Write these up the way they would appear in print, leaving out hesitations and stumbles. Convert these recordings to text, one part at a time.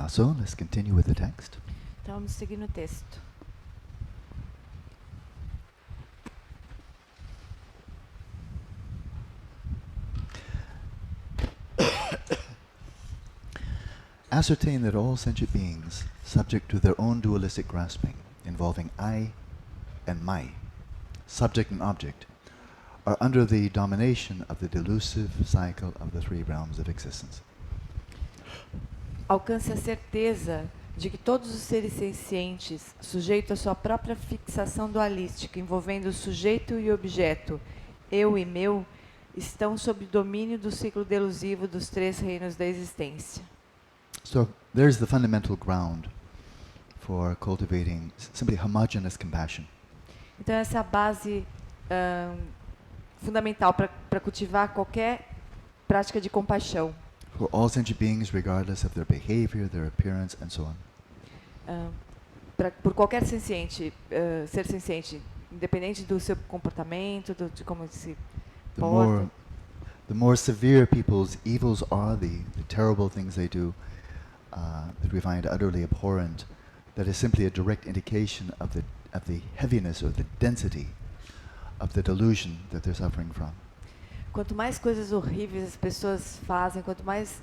So let's continue with the text. Então vamos seguir no texto. Ascertain that all sentient beings, subject to their own dualistic grasping, involving I and my, subject and object, are under the domination of the delusive cycle of the three realms of existence. Alcance a certeza de que todos os seres sencientes, sujeitos à sua própria fixação dualística, envolvendo o sujeito e o objeto, eu e meu, estão sob domínio do ciclo delusivo dos três reinos da existência. So there's the fundamental ground for cultivating simply homogeneous compassion. Então essa é a base fundamental para cultivar qualquer prática de compaixão. For all sentient beings, regardless of their behavior, their appearance, and so on. Por qualquer senciente, ser senciente, independente do seu comportamento, de como se porta. The more severe people's evils are, the terrible things they do, that we find utterly abhorrent, that is simply a direct indication of the heaviness or the density of the delusion that they're suffering from. Quanto mais coisas horríveis as pessoas fazem, quanto mais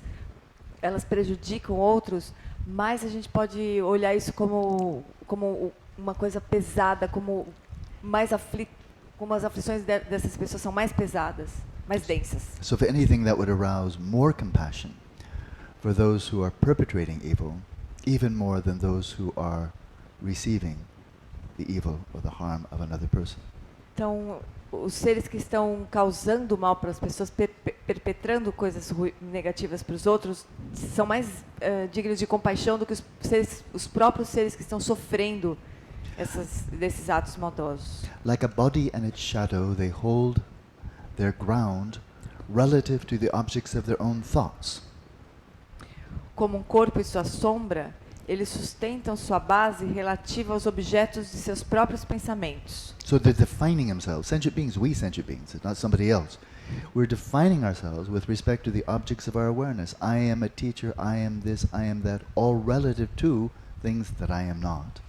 elas prejudicam outros, mais a gente pode olhar isso como uma coisa pesada, como as aflições dessas pessoas são mais pesadas, mais densas. So if anything, that would arouse more compassion for those who are perpetrating evil, even more than those who are receiving the evil or the harm of another person. Então, os seres que estão causando mal para as pessoas, perpetrando coisas negativas para os outros, são mais dignos de compaixão do que os próprios seres que estão sofrendo desses atos maldosos. Like a body and its shadow, they hold their ground relative to the objects of their own thoughts. Como um corpo e sua sombra, eles sustentam sua base relativa aos objetos de seus próprios pensamentos. So they're defining themselves. Sentient beings, we sentient beings, it's not somebody else. We're defining ourselves with respect to the objects of our awareness. I am a teacher, I am this, I am that, all relative to things that I am not.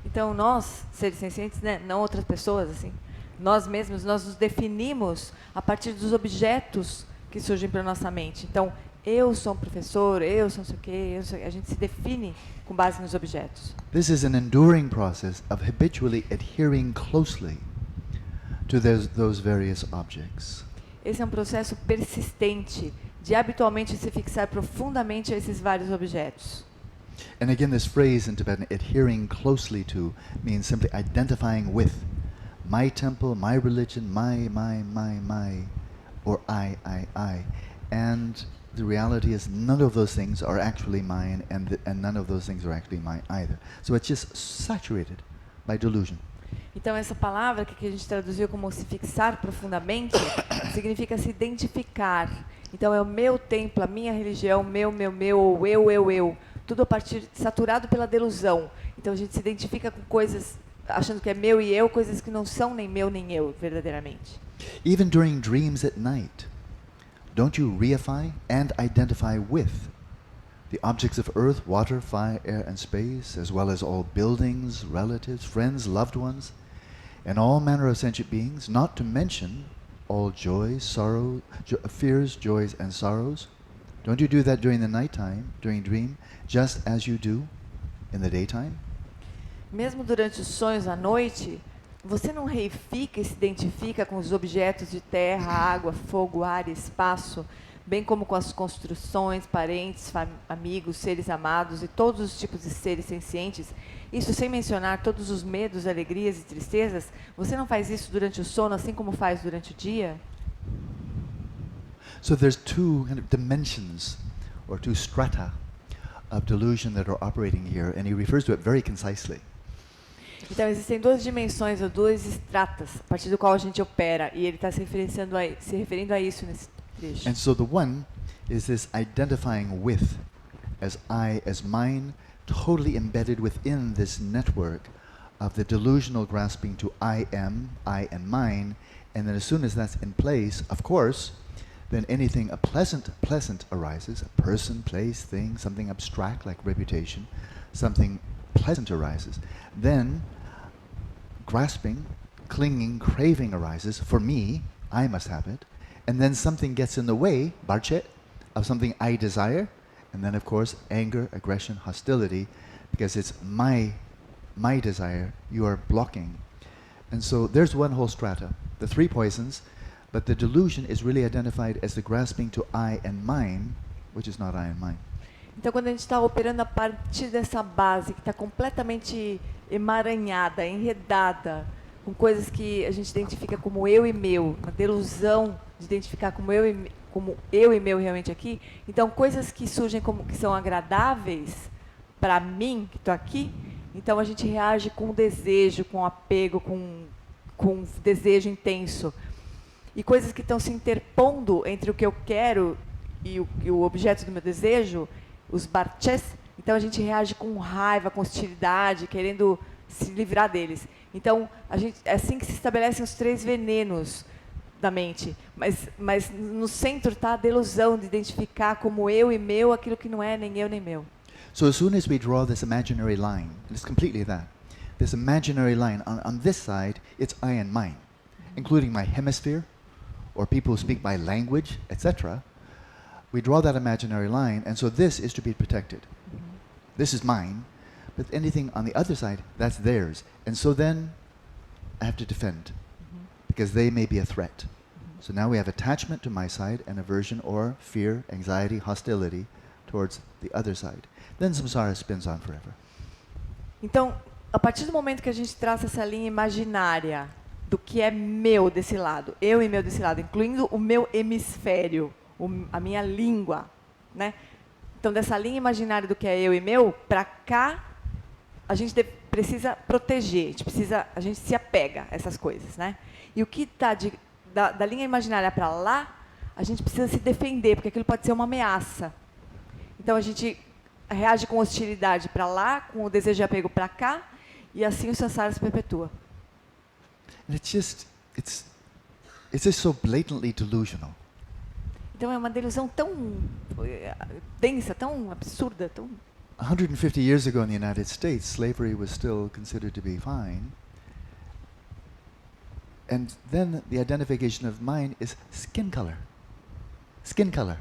Então nós, seres sencientes, né, não outras pessoas, assim, nós mesmos, nós nos definimos a partir dos objetos que surgem para nossa mente. Então, eu sou um professor, eu sou não sei o quê, a gente se define com base nos objetos. This is an enduring process of habitually adhering closely to those various objects. Esse é um processo persistente de habitualmente se fixar profundamente a esses vários objetos. And again, this phrase in Tibetan, adhering closely to, means simply identifying with my temple, my religion, my, or I. And the reality is none of those things are actually mine, and none of those things are actually mine either. So it's just saturated by delusion. Então essa palavra que a gente traduziu como se fixar profundamente significa se identificar. Então é o meu templo, a minha religião, meu, ou eu. Tudo a partir saturado pela delusão. Então a gente se identifica com coisas achando que é meu e eu, coisas que não são nem meu nem eu verdadeiramente. Even during dreams at night, don't you reify and identify with the objects of earth, water, fire, air, and space, as well as all buildings, relatives, friends, loved ones, and all manner of sentient beings, not to mention all joys, sorrow, fears, joys, and sorrows? Don't you do that during the nighttime, during dream, just as you do in the daytime? Mesmo durante os sonhos à noite, você não reifica e se identifica com os objetos de terra, água, fogo, ar e espaço, bem como com as construções, parentes, amigos, seres amados e todos os tipos de seres sencientes, isso sem mencionar todos os medos, alegrias e tristezas? Você não faz isso durante o sono, assim como faz durante o dia? So there's two kind of dimensions, or two strata, of delusion that are operating here, and he refers to it very concisely. Então existem duas dimensões ou duas estratas a partir do qual a gente opera, e ele está se referindo a isso nesse trecho. And so the one is this identifying with as I, as mine, totally embedded within this network of the delusional grasping to I am, I and mine, and then as soon as that's in place, of course, then anything pleasant arises, a person, place, thing, something abstract like reputation, something pleasant arises. Then grasping, clinging, craving arises. For me, I must have it. And then something gets in the way, barche, of something I desire. And then, of course, anger, aggression, hostility, because it's my desire you are blocking. And so there's one whole strata, the three poisons, but the delusion is really identified as the grasping to I and mine, which is not I and mine. Então, quando a gente está operando a partir dessa base, que está completamente emaranhada, enredada, com coisas que a gente identifica como eu e meu, uma delusão de identificar como eu e meu realmente aqui, então coisas que surgem como que são agradáveis para mim, que estou aqui, então a gente reage com desejo, com apego, com desejo intenso. E coisas que estão se interpondo entre o que eu quero e o objeto do meu desejo, os barches, então a gente reage com raiva, com hostilidade, querendo se livrar deles. Então, é assim que se estabelecem os três venenos da mente. Mas no centro está a delusão de identificar como eu e meu aquilo que não é nem eu nem meu. So as soon as we draw this imaginary line, and it's completely that, this imaginary line, on this side, it's I and mine, including my hemisphere, or people who speak my language, etc. We draw that imaginary line, and so this is to be protected. This is mine, but anything on the other side, that's theirs. And so then I have to defend, because they may be a threat. So now we have attachment to my side and aversion or fear, anxiety, hostility towards the other side. Then samsara spins on forever. Então, a partir do momento que a gente traça essa linha imaginária do que é meu desse lado, eu e meu desse lado, incluindo o meu hemisfério, a minha língua, né? Então, dessa linha imaginária do que é eu e meu, para cá, a gente precisa proteger, a gente se apega a essas coisas, né? E o que está da linha imaginária para lá, a gente precisa se defender, porque aquilo pode ser uma ameaça. Então, a gente reage com hostilidade para lá, com o desejo de apego para cá, e assim o samsara se perpetua. And it's just so blatantly delusional. Então é uma delusão tão densa, tão absurda, tão 150 years ago in the United States, slavery was still considered to be fine. And then the identification of mine is skin color. Skin color.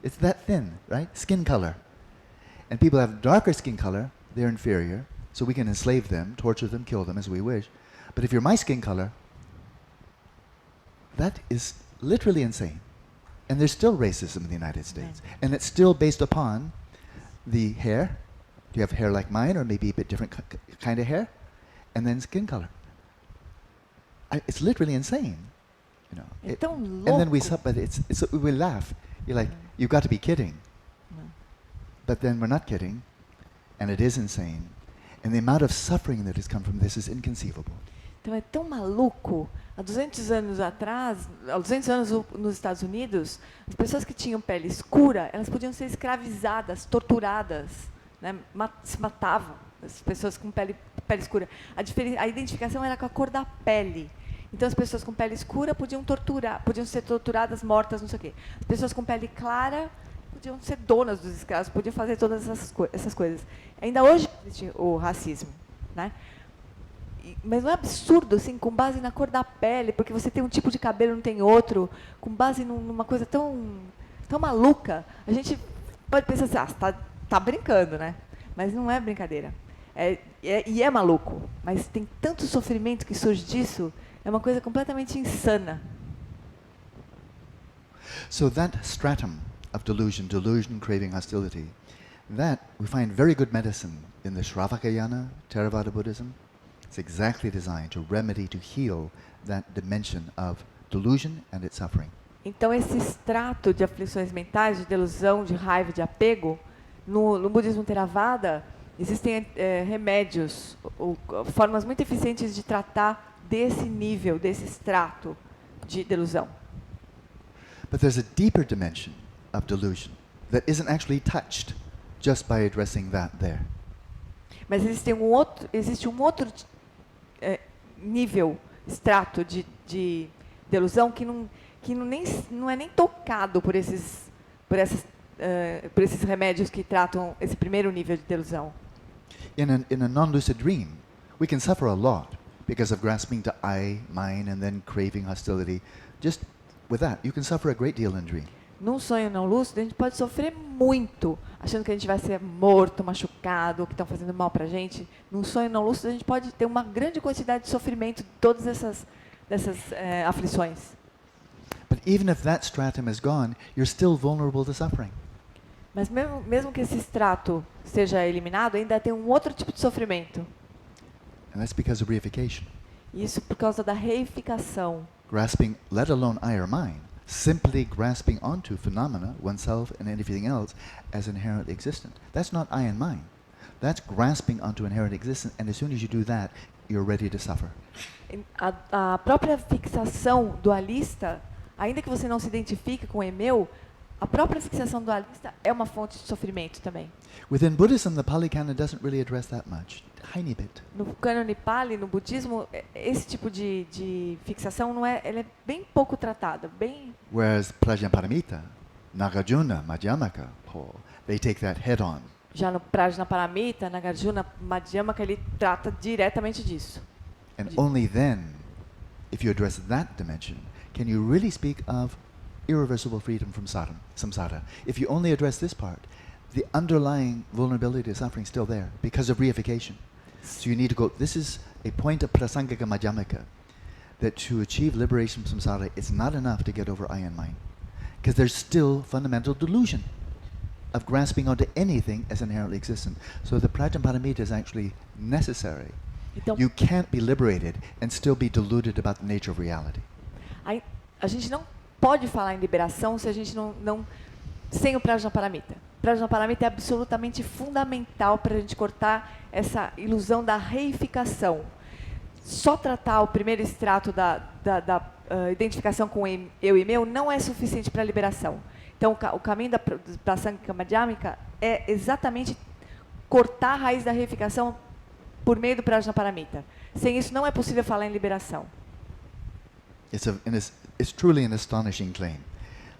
It's that thin, right? Skin color. And people have darker skin color, they're inferior, so we can enslave them, torture them, kill them as we wish. But if you're my skin color, that is literally insane. And there's still racism in the United States. Right. And it's still based upon the hair. Do you have hair like mine, or maybe a bit different kind of hair? And then skin color. It's literally insane, you know. É tão louco. And then we laugh. You're like, you've got to be kidding. But then we're not kidding, and it is insane. And the amount of suffering that has come from this is inconceivable. Então é tão maluco. Há 200 anos atrás, há 200 anos nos Estados Unidos, as pessoas que tinham pele escura, elas podiam ser escravizadas, torturadas, né? Se matavam, as pessoas com pele escura. A identificação era com a cor da pele. Então as pessoas com pele escura podiam ser torturadas, mortas, não sei o quê. As pessoas com pele clara podiam ser donas dos escravos, podiam fazer todas essas coisas. Ainda hoje existe o racismo, né? Mas não é absurdo, assim, com base na cor da pele, porque você tem um tipo de cabelo e não tem outro, com base numa coisa tão maluca. A gente pode pensar assim, tá brincando, né? Mas não é brincadeira. E é maluco. Mas tem tanto sofrimento que surge disso, é uma coisa completamente insana. So that stratum of delusion, craving, hostility, that we find very good medicine in the Shravakayana, Theravada Buddhism. It's exactly designed to remedy, to heal that dimension of delusion and its suffering. Então, esse extrato de aflições mentais, de delusão, de raiva, de apego, no budismo Theravada, existem remédios, formas muito eficientes de tratar desse nível, desse extrato de delusão. But there's a deeper dimension of delusion that isn't actually touched just by addressing that there. Mas existe um outro nível, extrato de delusão que que não é nem tocado por por esses remédios que tratam esse primeiro nível de delusão. In a non-lucid dream, we can suffer a lot because of grasping to I, mine, and then craving hostility. Just with that, you can suffer a great deal in dream. Num sonho não lúcido, a gente pode sofrer muito, achando que a gente vai ser morto, machucado, que estão fazendo mal pra gente. Num sonho não lúcido, a gente pode ter uma grande quantidade de sofrimento de todas dessas aflições. But even if that stratum is gone, you're still vulnerable to suffering. Mas mesmo que esse extrato seja eliminado, ainda tem um outro tipo de sofrimento. And that's because of reification. Isso por causa da reificação. Grasping, let alone I or mine, simply grasping onto phenomena, oneself and anything else, as inherently existent. That's not I and mine. That's grasping onto inherent existence, and as soon as you do that, you're ready to suffer. A própria fixação dualista, ainda que você não se identifique com o eu, a própria fixação dualista é uma fonte de sofrimento também. Within Buddhism, the Pali Canon doesn't really address that much, tiny bit. No cânone Pali, no budismo, esse tipo de fixação ela é bem pouco tratada, bem. Whereas Prajnaparamita, Nagarjuna, Madhyamaka, they take that head on. Já no Prajnaparamita, Nagarjuna, Madhyamaka, ele trata diretamente disso. And only then, if you address that dimension, can you really speak of irreversible freedom from samsara. If you only address this part, the underlying vulnerability to suffering is still there because of reification. So you need to go, this is a point of prasangika madhyamaka, that to achieve liberation from samsara, it's not enough to get over I and mine. Because there's still fundamental delusion of grasping onto anything as inherently existent. So the Prajnaparamita is actually necessary. Então, you can't be liberated and still be deluded about the nature of reality. A gente não pode falar em liberação se a gente não sem o Prajnaparamita. O Prajnaparamita é absolutamente fundamental para a gente cortar essa ilusão da reificação. Só tratar o primeiro extrato da identificação com eu e meu não é suficiente para a liberação. Então, o caminho da Sangha Madhyamika é exatamente cortar a raiz da reificação por meio do Prajnaparamita. Sem isso, não é possível falar em liberação. It's truly an astonishing claim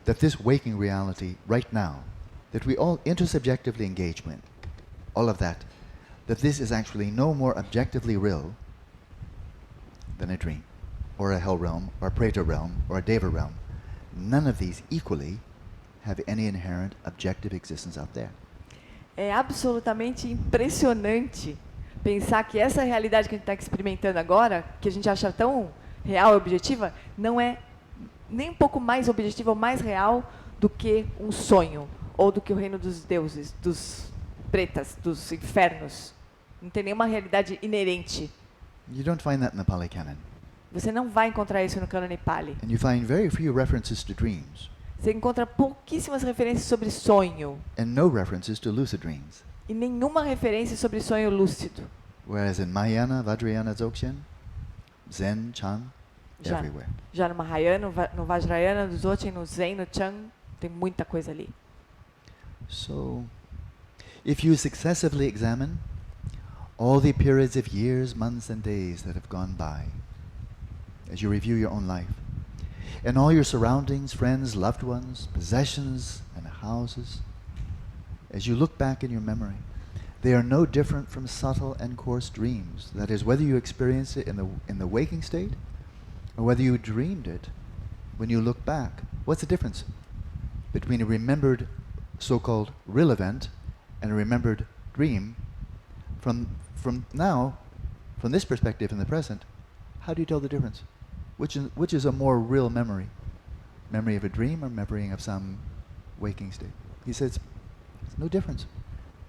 that this waking reality right now, that we all intersubjectively engage with, all of that this is actually no more objectively real than a dream, or a hell realm, or a preta realm, or a deva realm. None of these equally have any inherent objective existence out there. É absolutamente impressionante pensar que essa realidade que a gente está experimentando agora, que a gente acha tão real e objetiva, não é nem um pouco mais objetiva ou mais real do que um sonho, ou do que o reino dos deuses, dos pretas, dos infernos. Não tem nenhuma realidade inerente. You don't find that in the Pali Canon. Você não vai encontrar isso no cânone Pali. And you find very few references to dreams. Você encontra pouquíssimas referências sobre sonho. And no references to lucid dreams. E nenhuma referência sobre sonho lúcido. Whereas in Mahayana, Vajrayana, Dzogchen, Zen, Chan, everywhere. Já no Mahayana, no Vajrayana, no Dzogchen, no Zen, no Chan, tem muita coisa ali. So, if you successively examine all the periods of years, months, and days that have gone by, as you review your own life, and all your surroundings, friends, loved ones, possessions, and houses, as you look back in your memory, they are no different from subtle and coarse dreams. That is, whether you experience it in the waking state, or whether you dreamed it, when you look back, what's the difference between a remembered so-called real event and a remembered dream? From now, from this perspective in the present, how do you tell the difference? Which is a more real memory? Memory of a dream or memory of some waking state? He says, there's no difference.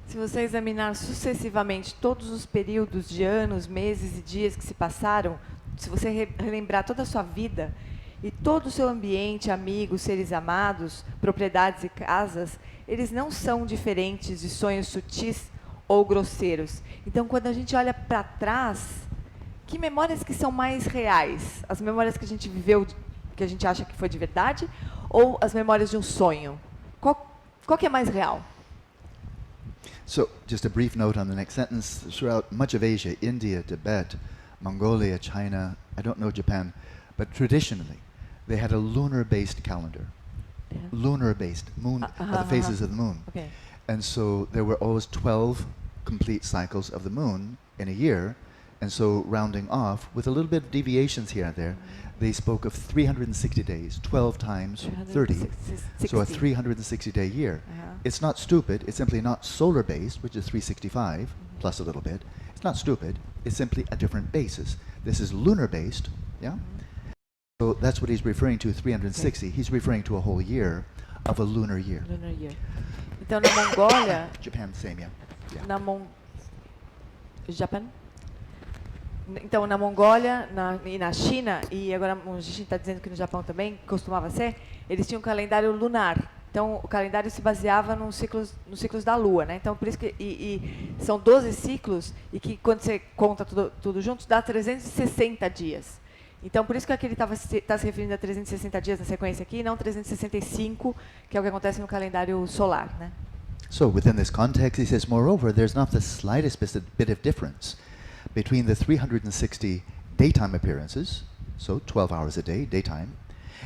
Se você examinar sucessivamente todos os períodos de anos, meses e dias que se passaram, se você relembrar toda a sua vida e todo o seu ambiente, amigos, seres amados, propriedades e casas, eles não são diferentes de sonhos sutis ou grosseiros. Então, quando a gente olha para trás, que memórias que são mais reais? As memórias que a gente viveu, que a gente acha que foi de verdade, ou as memórias de um sonho? Qual que é mais real? So, just a brief note on the next sentence. Throughout much of Asia, India, Tibet, Mongolia, China, I don't know Japan, but traditionally, they had a lunar-based calendar. Yeah. Lunar-based, moon, the phases of the moon. Okay. And so there were always 12 complete cycles of the moon in a year. And so rounding off, with a little bit of deviations here and there, they spoke of 360 days, 12 times 30. So a 360-day year. It's not stupid. It's simply not solar-based, which is 365, plus a little bit. It's not stupid. It's simply a different basis. This is lunar-based, yeah? So that's what he's referring to, 360. He's referring to a whole year of a lunar year. Lunar year. Então, na Mongólia... Japan, same, yeah. Japan? Então, na Mongólia e na China, e agora a gente está dizendo que no Japão também costumava ser, eles tinham um calendário lunar. Então, o calendário se baseava nos ciclos da Lua, né? Então, por isso que são 12 ciclos e que quando você conta tudo junto dá 360 dias. Então, por isso que aqui ele está se referindo a 360 dias na sequência aqui, e não 365, que é o que acontece no calendário solar, né? So, within this context, he says, moreover, there's not the slightest bit of difference between the 360 daytime appearances, so 12 hours a day, daytime,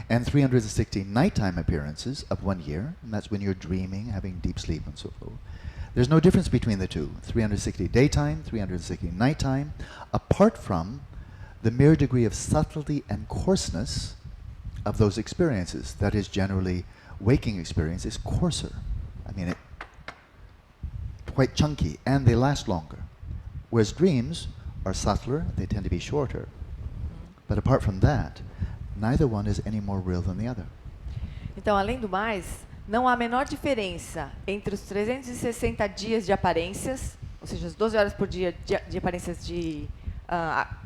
and 360 nighttime appearances of 1 year, and that's when you're dreaming, having deep sleep, and so forth. There's no difference between the two, 360 daytime, 360 nighttime, apart from the mere degree of subtlety and coarseness of those experiences. That is, generally, waking experience is coarser. I mean, quite chunky, and they last longer. Whereas dreams are subtler, they tend to be shorter. But apart from that, neither one is any more real than the other. Então, além do mais, não há a menor diferença entre os 360 dias de aparências, ou seja, as 12 horas por dia de aparências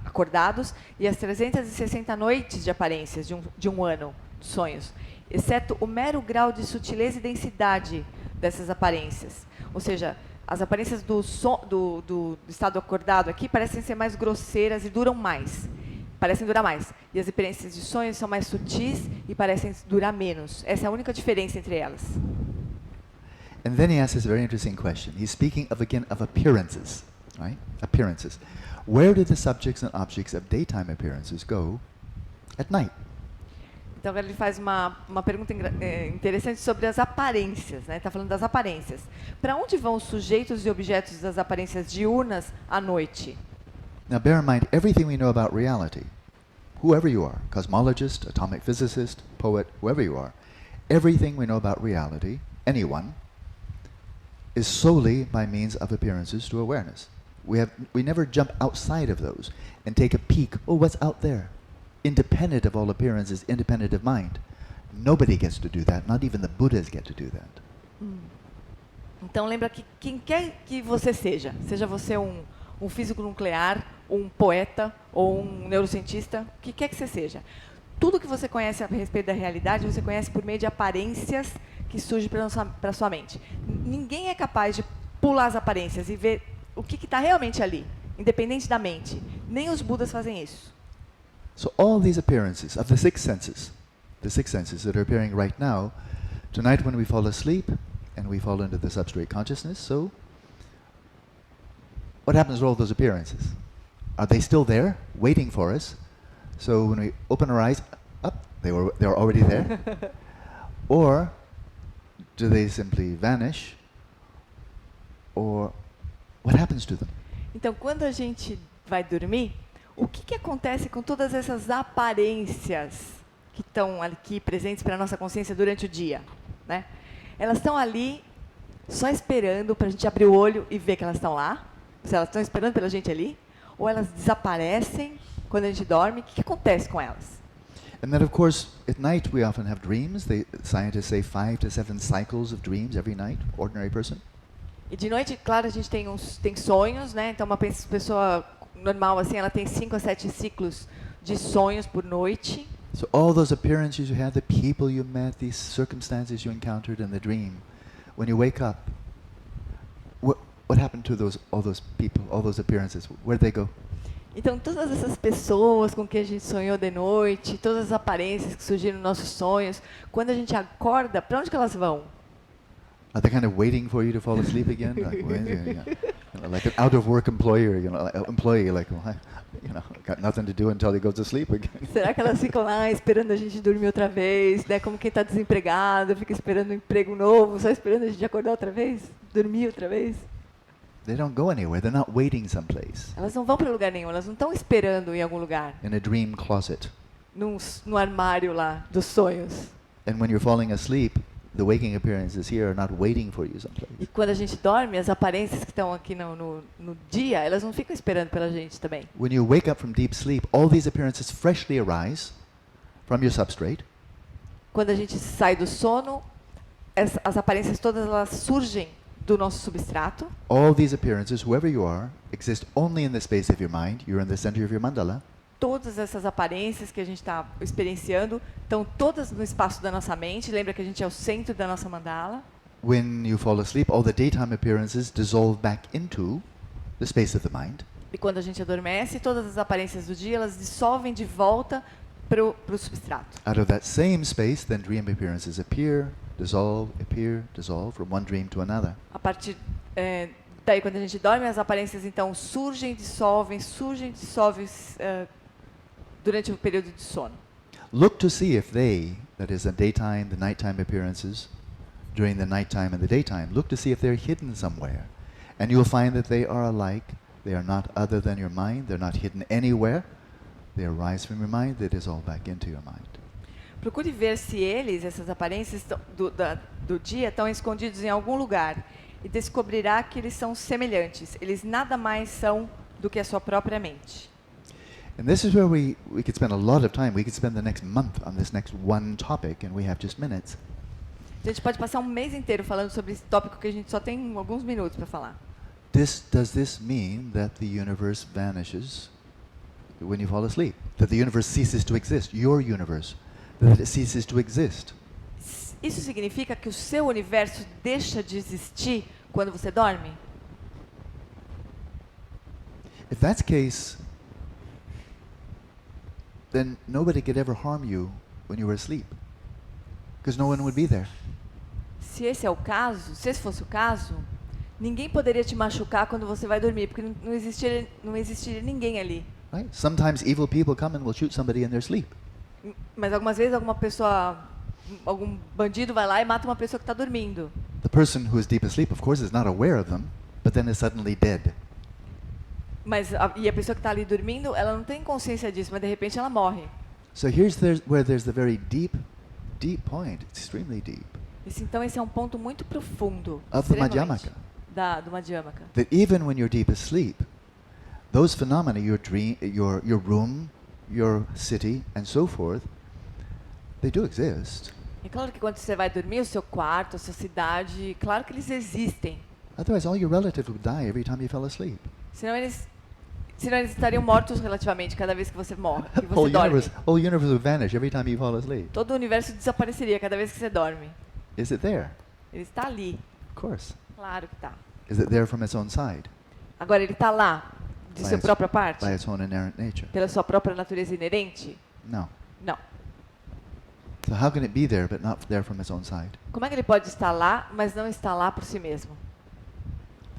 acordados, e as 360 noites de aparências de um ano de sonhos, exceto o mero grau de sutileza e densidade dessas aparências. Ou seja, as aparências do estado acordado aqui parecem ser mais grosseiras e parecem durar mais. E as experiências de sonhos são mais sutis e parecem durar menos. Essa é a única diferença entre elas. And then he asks this very interesting question. He's speaking again of appearances, right? Appearances. Where do the subjects and objects of daytime appearances go at night? Então, ele faz uma pergunta interessante sobre as aparências, né? Está falando das aparências. Para onde vão os sujeitos e objetos das aparências diurnas à noite? Now, bear in mind everything we know about reality. Whoever you are, cosmologist, atomic physicist, poet, whoever you are, everything we know about reality, anyone, is solely by means of appearances to awareness. We never jump outside of those and take a peek. Oh, what's out there? Independent of all appearances, independent of mind. Nobody gets to do that. Not even the Buddhas get to do that. Então lembra que quem quer que você seja você um físico nuclear, um poeta ou um neurocientista, o que quer que você seja, tudo que você conhece a respeito da realidade, você conhece por meio de aparências que surgem para sua mente. Ninguém é capaz de pular as aparências e ver o que está realmente ali, independente da mente. Nem os Budas fazem isso. So all these appearances of the six senses that are appearing right now, tonight when we fall asleep and we fall into the substrate consciousness, so what happens to all those appearances? Are they still there, waiting for us? So when we open our eyes, they're already there? Or do they simply vanish? Or what happens to them? Então, quando a gente vai dormir, o que acontece com todas essas aparências que estão aqui presentes para a nossa consciência durante o dia, né? Elas estão ali só esperando para a gente abrir o olho e ver que elas estão lá? Se elas estão esperando pela gente ali? Ou elas desaparecem quando a gente dorme? O que acontece com elas? And then, of course, at night we often have dreams. Scientists say 5 to 7 cycles of dreams every night, ordinary person. E de noite, claro, a gente tem sonhos, né? Então, uma pessoa normal, assim, ela tem 5 a 7 ciclos de sonhos por noite. So all those appearances you had, the people you met, these circumstances you encountered in the dream, when you wake up, what happened to all those people, all those appearances? Where'd they go? Então, todas essas pessoas com quem a gente sonhou de noite, todas as aparências que surgiram nos nossos sonhos, quando a gente acorda, para onde que elas vão? Are they kind of waiting for you to fall asleep again? Like an out-of-work employee, like, got nothing to do until he goes to sleep again. Será que elas ficam lá esperando a gente dormir outra vez, né? Como quem está desempregado, fica esperando um emprego novo, só esperando a gente acordar outra vez, dormir outra vez? They don't go anywhere. They're not waiting someplace Elas não vão para lugar nenhum, elas não estão esperando em algum lugar, in a dream closet. no armário lá dos sonhos. And when you're falling asleep, the waking appearances here are not waiting for you someplace. E quando a gente dorme, as aparências que estão aqui no dia, elas não ficam esperando pela gente também. When you wake up from deep sleep, all these appearances freshly arise from your substrate. Quando a gente sai do sono, as aparências todas elas surgem do nosso substrato. All these appearances, whoever you are, exist only in the space of your mind. You're in the center of your mandala. Todas essas aparências que a gente está experienciando estão todas no espaço da nossa mente. Lembra que a gente é o centro da nossa mandala. When you fall asleep, all the daytime appearances dissolve back into the space of the mind. E quando a gente adormece, todas as aparências do dia elas dissolvem de volta para o substrato. Out of that same space, then dream appearances appear, dissolve, from one dream to another. A partir daí, quando a gente dorme, as aparências então surgem, dissolvem, durante o período de sono. Look to see if they, that is the daytime, the nighttime appearances, during the nighttime and the daytime, look to see if they're hidden somewhere. And you'll find that they are alike. They are not other than your mind. They're not hidden anywhere. They arise from your mind. They dissolve back into your mind. Procure ver se essas aparências do dia, estão escondidos em algum lugar. E descobrirá que eles são semelhantes. Eles nada mais são do que a sua própria mente. And this is where we could spend a lot of time. We could spend the next month on this next one topic, and we have just minutes. A gente pode passar um mês inteiro falando sobre esse tópico que a gente só tem alguns minutos para falar. Does this mean that the universe vanishes when you fall asleep? That the universe ceases to exist? Your universe? That it ceases to exist? Isso significa que o seu universo deixa de existir quando você dorme? If that's the case, then nobody could ever harm you when you were asleep, because no one would be there. Se esse fosse o caso, ninguém poderia te machucar quando você vai dormir, porque não existiria ninguém ali. Right? Sometimes evil people come and will shoot somebody in their sleep. Mas algumas vezes algum bandido vai lá e mata uma pessoa que está dormindo. The person who is deep asleep, of course, is not aware of them, but then is suddenly dead. Mas a pessoa que está ali dormindo, ela não tem consciência disso, mas de repente ela morre. So where there's the very deep point, extremely deep, Então esse é um ponto muito profundo of the Madhyamaka. Do Madhyamaka. That even when you're deep asleep, those phenomena, your dream, your room, your city, and so forth, they do exist. É claro que quando você vai dormir, o seu quarto, a sua cidade, claro que eles existem. Otherwise, all your relatives would die every time you fell asleep. Senão eles estariam mortos relativamente cada vez que você morre, que você dorme. Whole universe would vanish every time you fall asleep. Todo o universo desapareceria cada vez que você dorme. Is it there? Ele está ali. Of course. Claro que está. Is it there from its own side? Agora ele está lá, de sua própria parte? By its own inherent nature? Pela sua própria natureza inerente? No. Não. So how can it be there but not there from its own side? Como é que ele pode estar lá, mas não está lá por si mesmo?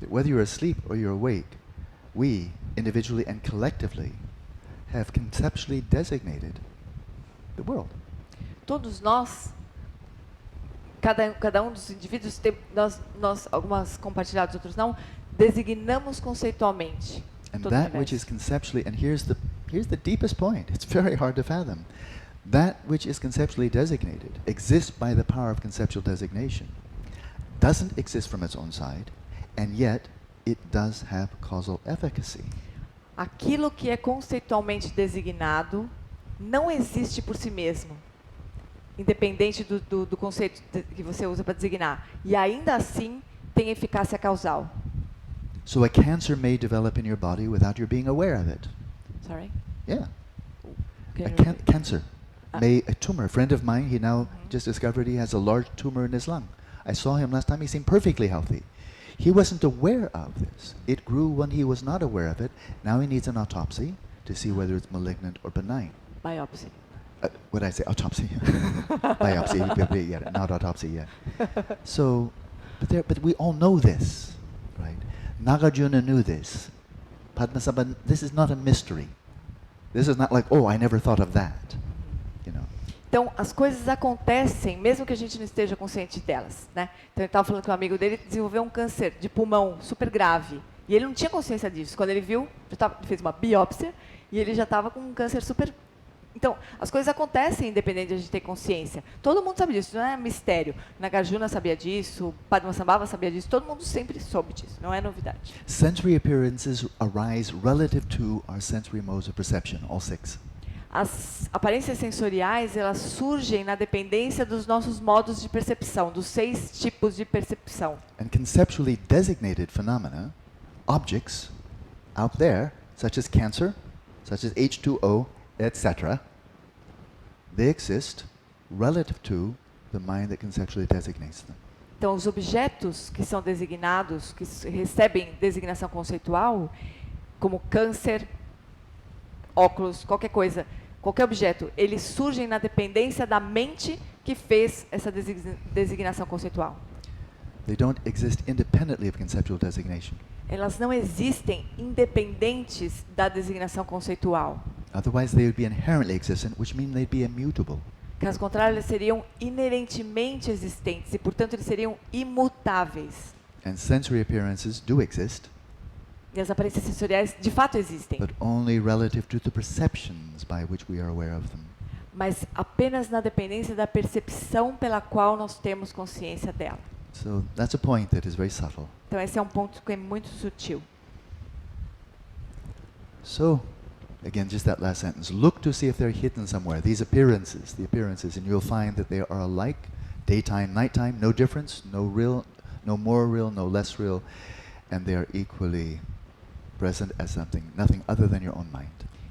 Whether you're asleep or you're awake, we, individually and collectively, have conceptually designated the world. Todos nós, cada um dos indivíduos, nós algumas compartilhados, outros não, designamos conceitualmente. And todo o that which universo. is conceptually, and here's the deepest point. It's very hard to fathom. That which is conceptually designated exists by the power of conceptual designation, doesn't exist from its own side, and yet it does have causal efficacy. Aquilo que é conceitualmente designado não existe por si mesmo, independente do conceito que você usa para designar. E ainda assim tem eficácia causal. So a cancer may develop in your body without your being aware of it. Sorry? Yeah. Can A you repeat? cancer. A tumor. A friend of mine, he now just discovered he has a large tumor in his lung. I saw him last time, he seemed perfectly healthy. He wasn't aware of this. It grew when he was not aware of it. Now he needs an autopsy to see whether it's malignant or benign. Biopsy. What did I say? Autopsy. Biopsy. Yeah, not autopsy yet. So, but we all know this, right? Nagarjuna knew this. Padmasambhava, this is not a mystery. This is not like, oh, I never thought of that. You know. Então, as coisas acontecem, mesmo que a gente não esteja consciente delas, né? Então, ele estava falando que um amigo dele desenvolveu um câncer de pulmão super grave. E ele não tinha consciência disso. Quando ele viu, ele fez uma biópsia e ele já estava com um câncer super... Então, as coisas acontecem independente de a gente ter consciência. Todo mundo sabe disso, não é mistério. Nagarjuna sabia disso, Padmasambhava sabia disso, todo mundo sempre soube disso, não é novidade. Sensory appearances arise relative to our sensory modes of perception, all 6. As aparências sensoriais, elas surgem na dependência dos nossos modos de percepção, dos 6 tipos de percepção. And conceptually designated phenomena, objects out there, such as cancer, such as H2O, etc., they exist relative to the mind that conceptually designates them. Então, os objetos que são designados, que recebem designação conceitual, como câncer, óculos, qualquer coisa, qualquer objeto, eles surgem na dependência da mente que fez essa designação conceitual. They don't exist independently of conceptual designation. Elas não existem independentes da designação conceitual. Otherwise, they would be inherently existent, which means they'd be immutable. Caso contrário, eles seriam inerentemente existentes e, portanto, eles seriam imutáveis. And sensory appearances do exist, E as aparências sensoriais, de fato, existem, but only relative to the perceptions by which we are aware of them. mas apenas na dependência da percepção pela qual nós temos consciência dela. So that's a point that is very subtle. Então, esse é um ponto que é muito sutil. So, again, just that last sentence. Look to see if they're hidden somewhere. These appearances, the appearances, and you'll find that they are alike, daytime, nighttime, no difference, no real, no more real, no less real, and they are equally present as something, nothing other than your own mind.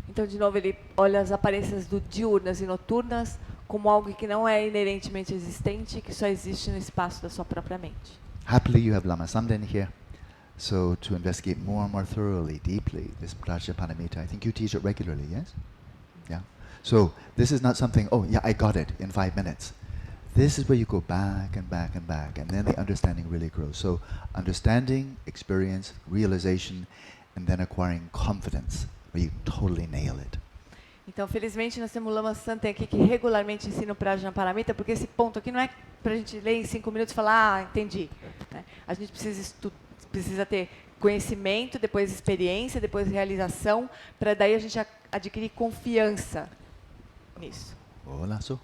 Então, de novo, ele olha as aparências do diurnas e noturnas como algo que não é inerentemente existente, que só existe no espaço da sua própria mente. Happily, you have Lama Samden here. So to investigate more and more thoroughly, deeply, this Prajnaparamita, I think you teach it regularly, yes? Yeah. So this is not something, oh yeah, I got it in 5 minutes. This is where you go back and back and back, and then the understanding really grows. So understanding, experience, realization, and then acquiring confidence, where you totally nail it. Então, felizmente, nós temos o Lama Santen aqui que regularmente ensina o Prajnaparamita, porque esse ponto aqui não é para a gente ler em 5 minutos e falar, ah, entendi. Né? A gente precisa ter conhecimento, depois experiência, depois realização, para daí a gente adquirir confiança nisso. Hola, so.